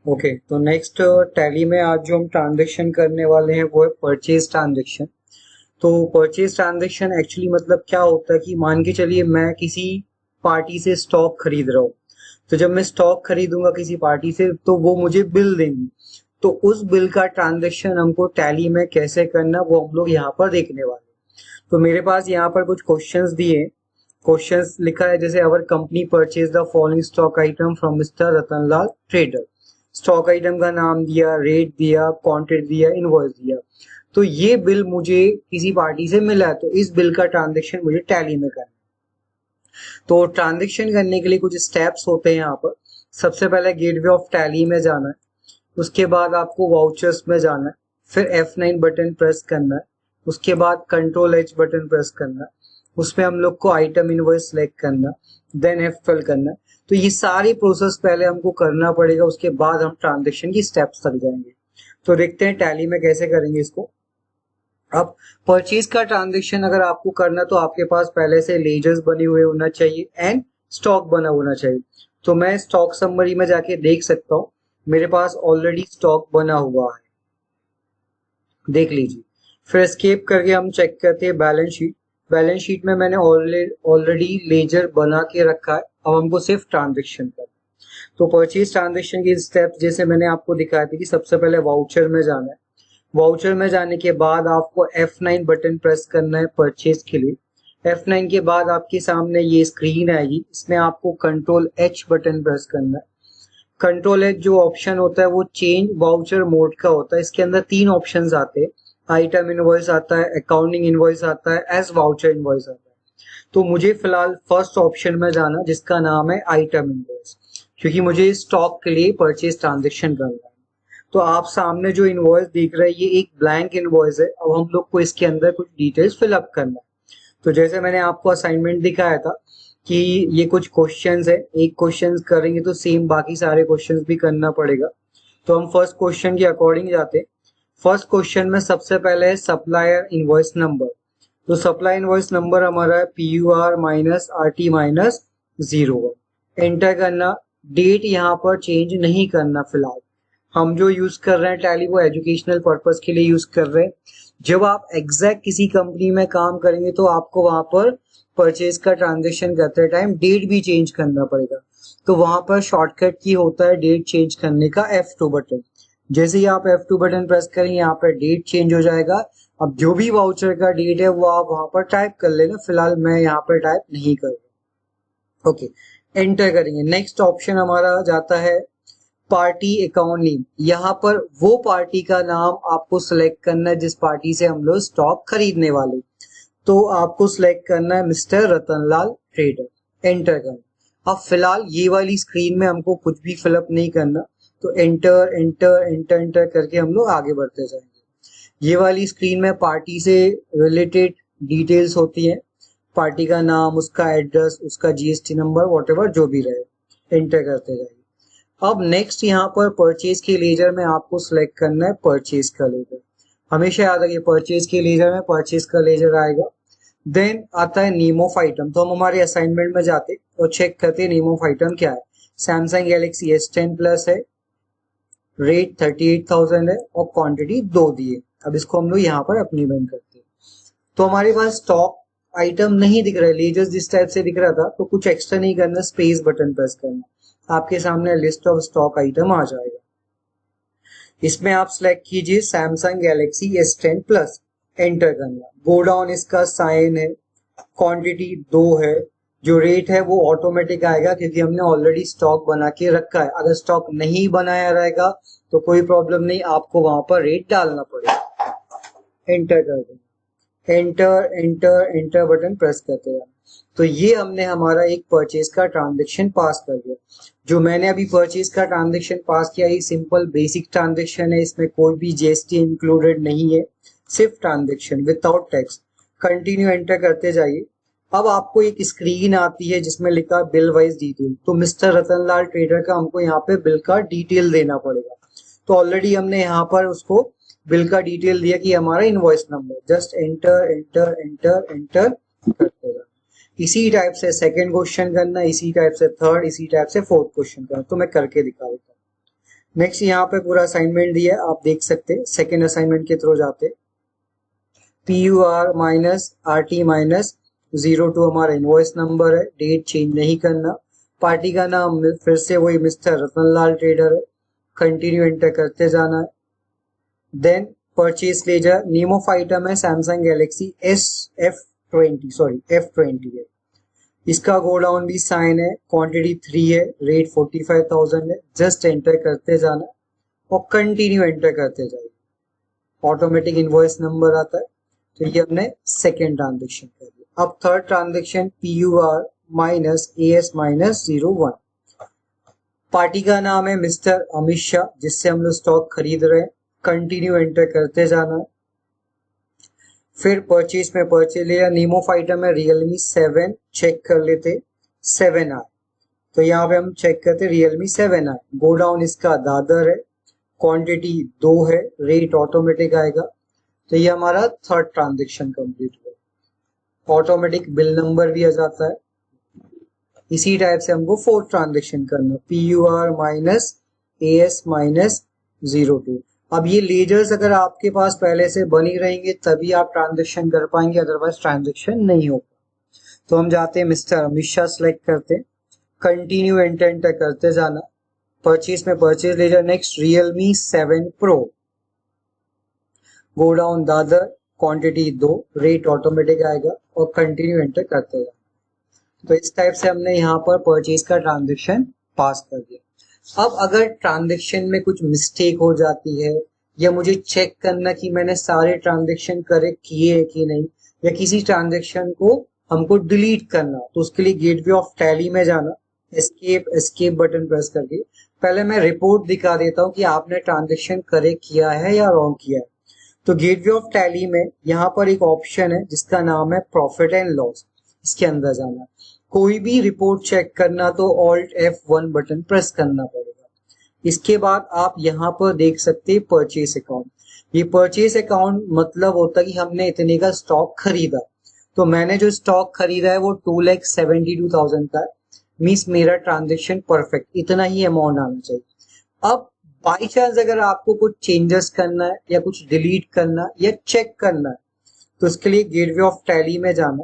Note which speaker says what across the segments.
Speaker 1: Okay, तो next tally में आज जो हम ट्रांजेक्शन करने वाले हैं वो है परचेज ट्रांजेक्शन। तो परचेज ट्रांजेक्शन एक्चुअली मतलब क्या होता है कि मान के चलिए मैं किसी पार्टी से स्टॉक खरीद रहा हूँ। तो जब मैं स्टॉक खरीदूंगा किसी पार्टी से तो वो मुझे बिल देंगी। तो उस बिल का ट्रांजेक्शन हमको टैली में कैसे करना वो हम लोग यहाँ पर देखने वाले हैं। तो मेरे पास यहाँ पर कुछ क्वेश्चंस दिए। क्वेश्चंस लिखा है जैसे our company purchase the following stock item from mister Ratanlal trader. Stock item का नाम दिया, रेट दिया, क्वांटिटी दिया, इनवॉइस दिया। तो ये बिल मुझे किसी पार्टी से मिला है, तो इस बिल का ट्रांजेक्शन मुझे टैली में करना है। तो ट्रांजेक्शन करने के लिए कुछ स्टेप्स होते हैं यहाँ पर। सबसे पहले गेटवे ऑफ टैली में जाना है। उसके बाद आपको वाउचर्स में जाना है। फिर F9 बटन प्रेस करना है। उसके बाद कंट्रोल H बटन प्रेस करना है। उसमें हम लोग को आइटम इनवॉइस सेलेक्ट करना है, देन F12 करना है। तो ये सारी प्रोसेस पहले हमको करना पड़ेगा, उसके बाद हम ट्रांजेक्शन की स्टेप्स तक जाएंगे। तो देखते हैं टैली में कैसे करेंगे इसको। अब परचेज का ट्रांजेक्शन अगर आपको करना तो आपके पास पहले से लेजर्स बने हुए होना चाहिए एंड स्टॉक बना होना चाहिए। तो मैं स्टॉक समरी में जाके देख सकता हूँ, मेरे पास ऑलरेडी स्टॉक बना हुआ है, देख लीजिए। फिर एस्केप करके हम चेक करते हैं बैलेंस शीट। बैलेंस शीट में मैंने ऑलरेडी लेजर बना के रखा है, अब हमको सिर्फ ट्रांजेक्शन करना है। तो परचेज ट्रांजेक्शन की स्टेप्स जैसे मैंने आपको दिखाया था कि सबसे पहले वाउचर में जाना है। वाउचर में जाने के बाद आपको F9 बटन प्रेस करना है परचेज के लिए। F9 के बाद आपके सामने ये स्क्रीन आएगी, इसमें आपको कंट्रोल H बटन प्रेस करना है। कंट्रोल H जो ऑप्शन होता है वो चेंज वाउचर मोड का होता है। इसके अंदर तीन ऑप्शन आते हैं, आइटम इनवॉइस आता है, अकाउंटिंग इनवॉइस आता है, एज वाउचर इनवॉइस आता है। तो मुझे फिलहाल फर्स्ट ऑप्शन में जाना जिसका नाम है आइटम इनवॉइस, क्योंकि मुझे स्टॉक के लिए परचेज ट्रांजेक्शन करना है। तो आप सामने जो इनवॉइस देख रहे हैं ये एक ब्लैंक इनवॉइस है। अब हम लोग को इसके अंदर कुछ डिटेल्स फिलअप करना है। तो जैसे मैंने आपको असाइनमेंट दिखाया था कि ये कुछ क्वेश्चंस है, एक क्वेश्चन करेंगे तो सेम बाकी सारे क्वेश्चंस भी करना पड़ेगा। तो हम फर्स्ट क्वेश्चन के अकॉर्डिंग जाते हैं। फर्स्ट क्वेश्चन में सबसे पहले है सप्लायर इनवॉइस नंबर। तो सप्लाई इनवॉइस नंबर हमारा है PUR-RT-01। एंटर करना। डेट यहाँ पर चेंज नहीं करना फिलहाल। हम जो यूज कर रहे हैं टैली वो एजुकेशनल पर्पस के लिए यूज कर रहे हैं। जब आप एग्जैक्ट किसी कंपनी में काम करेंगे तो आपको वहां पर परचेज का ट्रांजेक्शन करते टाइम डेट भी चेंज करना पड़ेगा। तो वहां पर शॉर्टकट की होता है डेट चेंज करने का F2 बटन। जैसे ही आप F2 बटन प्रेस करेंगे यहाँ पर डेट चेंज हो जाएगा। अब जो भी वाउचर का डेट है वो आप वहां पर टाइप कर लेना, फिलहाल मैं यहाँ पर टाइप नहीं कर रहा। ओके, एंटर करेंगे। नेक्स्ट ऑप्शन हमारा जाता है पार्टी अकाउंट नेम। यहाँ पर वो पार्टी का नाम आपको सिलेक्ट करना है जिस पार्टी से हम लोग स्टॉक खरीदने वाले। तो आपको सिलेक्ट करना है मिस्टर रतनलाल ट्रेडर। एंटर करना। अब फिलहाल ये वाली स्क्रीन में हमको कुछ भी फिलअप नहीं करना। तो एंटर एंटर एंटर एंटर करके हम लोग आगे बढ़ते जाएंगे। ये वाली स्क्रीन में पार्टी से रिलेटेड डिटेल्स होती है, पार्टी का नाम, उसका एड्रेस, उसका GST नंबर, वॉटेवर जो भी रहे। एंटर करते जाइए। अब नेक्स्ट यहाँ पर परचेज के लेजर में आपको सिलेक्ट करना है परचेज का लेजर। हमेशा याद रखिए परचेज के लेजर में परचेज का लेजर आएगा। देन आता है नेम ऑफ आइटम। तो हम हमारे असाइनमेंट में जाते और चेक करते हैं नेम ऑफ आइटम क्या है। सैमसंग गैलेक्सी S10 प्लस है, रेट 38,000 है और क्वांटिटी 2 दिए। अब इसको हम लोग यहाँ पर अपनी बंद करते हैं। तो हमारे पास स्टॉक आइटम नहीं दिख रहा है, लेजर्स जिस टाइप से दिख रहा था, तो कुछ एक्स्ट्रा नहीं करना, स्पेस बटन प्रेस करना, आपके सामने लिस्ट ऑफ स्टॉक आइटम आ जाएगा। इसमें आप सिलेक्ट कीजिए Samsung Galaxy S10 plus. Enter करना। गो डाउन इसका साइन है, क्वांटिटी 2 है, जो रेट है वो ऑटोमेटिक आएगा क्योंकि हमने ऑलरेडी स्टॉक बना के रखा है। अगर स्टॉक नहीं बनाया रहेगा तो कोई प्रॉब्लम नहीं, आपको वहां पर रेट डालना पड़ेगा। एंटर कर देना। Enter enter enter button press करते हैं। तो ये हमने हमारा एक परचेज का ट्रांजेक्शन पास कर दिया। जो मैंने अभी परचेज का ट्रांजेक्शन पास किया ये सिंपल बेसिक ट्रांजेक्शन है, इसमें कोई भी GST इंक्लूडेड नहीं है, सिर्फ transaction without tax. Continue enter करते जाइए। अब आपको एक स्क्रीन आती है जिसमें लिखा बिल वाइज डिटेल। तो मिस्टर रतनलाल ट्रेडर का हमको यहाँ पे बिल का डिटेल देना पड़ेगा। तो ऑलरेडी हमने यहाँ पर उसको बिल का डिटेल दिया कि हमारा invoice number. Just enter enter enter enter करते जाना। इसी टाइप से सेकंड क्वेश्चन करना, इसी टाइप से थर्ड, इसी टाइप से फोर्थ क्वेश्चन करना। तो मैं करके दिखा देता हूँ। नेक्स्ट यहाँ पे पूरा असाइनमेंट दिया है, आप देख सकते हैं। सेकेंड असाइनमेंट के थ्रू जाते हैं। PUR माइनस RT माइनस 02 हमारा इनवॉइस नंबर है, डेट चेंज नहीं करना। पार्टी का नाम फिर से वही मिस्टर रतनलाल ट्रेडर है, कंटिन्यू एंटर करते जाना है। Then purchase ledger, name of item है सैमसंग गैलेक्सी F20 है। इसका गोडाउन भी साइन है, क्वांटिटी 3 है, रेट 45,000 है। जस्ट एंटर करते जाना और कंटिन्यू एंटर करते जाइए। ऑटोमेटिक इनवॉइस नंबर आता है। तो ये हमने सेकेंड ट्रांजेक्शन कर दिया। अब third transaction PUR minus AS minus 01। Party का नाम है मिस्टर अमित शाह, जिससे हम लोग स्टॉक खरीद रहे हैं। कंटिन्यू एंटर करते जाना है। फिर परचेज में परचेज लिया, नेम ऑफ आइटम है Realme 7, चेक कर लेते 7i। तो यहाँ पे हम चेक करते Realme 7i। गोडाउन इसका दादर है, क्वांटिटी 2 है, रेट ऑटोमेटिक आएगा। तो ये हमारा थर्ड ट्रांजेक्शन कंप्लीट हुआ। ऑटोमेटिक बिल नंबर भी आ जाता है। इसी टाइप से हमको फोर्थ ट्रांजेक्शन करना, PUR माइनस AS माइनस 02। अब ये लेजर्स अगर आपके पास पहले से बनी रहेंगे तभी आप ट्रांजेक्शन कर पाएंगे, अदरवाइज ट्रांजेक्शन नहीं होगा। तो हम जाते हैं मिस्टर अमित शाह सेलेक्ट करते हैं, कंटिन्यू एंटर करते जाना। परचेज में purchase laser, next Realme 7 Pro, godown Dadar, quantity 2, rate automatic आएगा और कंटिन्यू एंटर करते जाना। तो इस टाइप से हमने यहाँ पर परचेज का ट्रांजेक्शन पास कर दिया। अब अगर ट्रांजेक्शन में कुछ मिस्टेक हो जाती है या मुझे चेक करना कि मैंने सारे ट्रांजेक्शन करेक्ट किए कि नहीं, या किसी ट्रांजेक्शन को हमको डिलीट करना, तो उसके लिए गेटवे ऑफ टैली में जाना, एस्केप बटन प्रेस करके पहले मैं रिपोर्ट दिखा देता हूँ कि आपने ट्रांजेक्शन करेक्ट किया है या रॉन्ग किया है। तो गेटवे ऑफ टैली में यहाँ पर एक ऑप्शन है जिसका नाम है प्रॉफिट एंड लॉस, इसके अंदर जाना। कोई भी रिपोर्ट चेक करना तो Alt F1 बटन प्रेस करना पड़ेगा। इसके बाद आप यहाँ पर देख सकते हैं परचेस अकाउंट। ये परचेस अकाउंट मतलब होता है कि हमने इतने का स्टॉक खरीदा। तो मैंने जो स्टॉक खरीदा है वो 2,72,000 का है, मीन्स मेरा ट्रांजेक्शन परफेक्ट, इतना ही अमाउंट आना चाहिए। अब बाई चांस अगर आपको कुछ चेंजेस करना है या कुछ डिलीट करना या चेक करना है, तो उसके लिए गेटवे ऑफ टैली में जाना,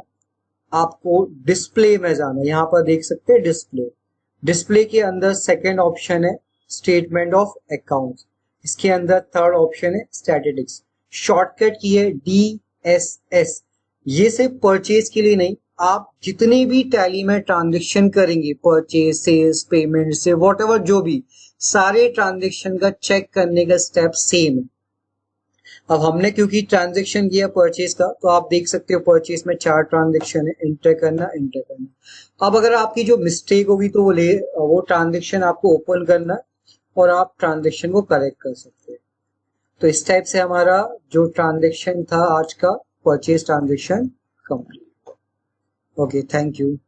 Speaker 1: आपको डिस्प्ले में जाना। यहाँ पर देख सकते हैं डिस्प्ले के अंदर सेकंड ऑप्शन है स्टेटमेंट ऑफ अकाउंट्स, इसके अंदर थर्ड ऑप्शन है स्टैटिस्टिक्स। शॉर्टकट की है DSS। ये सिर्फ परचेज के लिए नहीं, आप जितने भी टैली में ट्रांजेक्शन करेंगे, परचेज, सेल्स, पेमेंट से वॉट जो भी, सारे ट्रांजेक्शन का चेक करने का स्टेप सेम है। अब हमने क्योंकि ट्रांजेक्शन किया परचेज का, तो आप देख सकते हो परचेज में 4 ट्रांजेक्शन है, एंटर करना। अब अगर आपकी जो मिस्टेक होगी तो वो ट्रांजेक्शन आपको ओपन करना और आप ट्रांजेक्शन को करेक्ट कर सकते हैं। तो इस टाइप से हमारा जो ट्रांजेक्शन था आज का purchase transaction complete. Okay, thank you.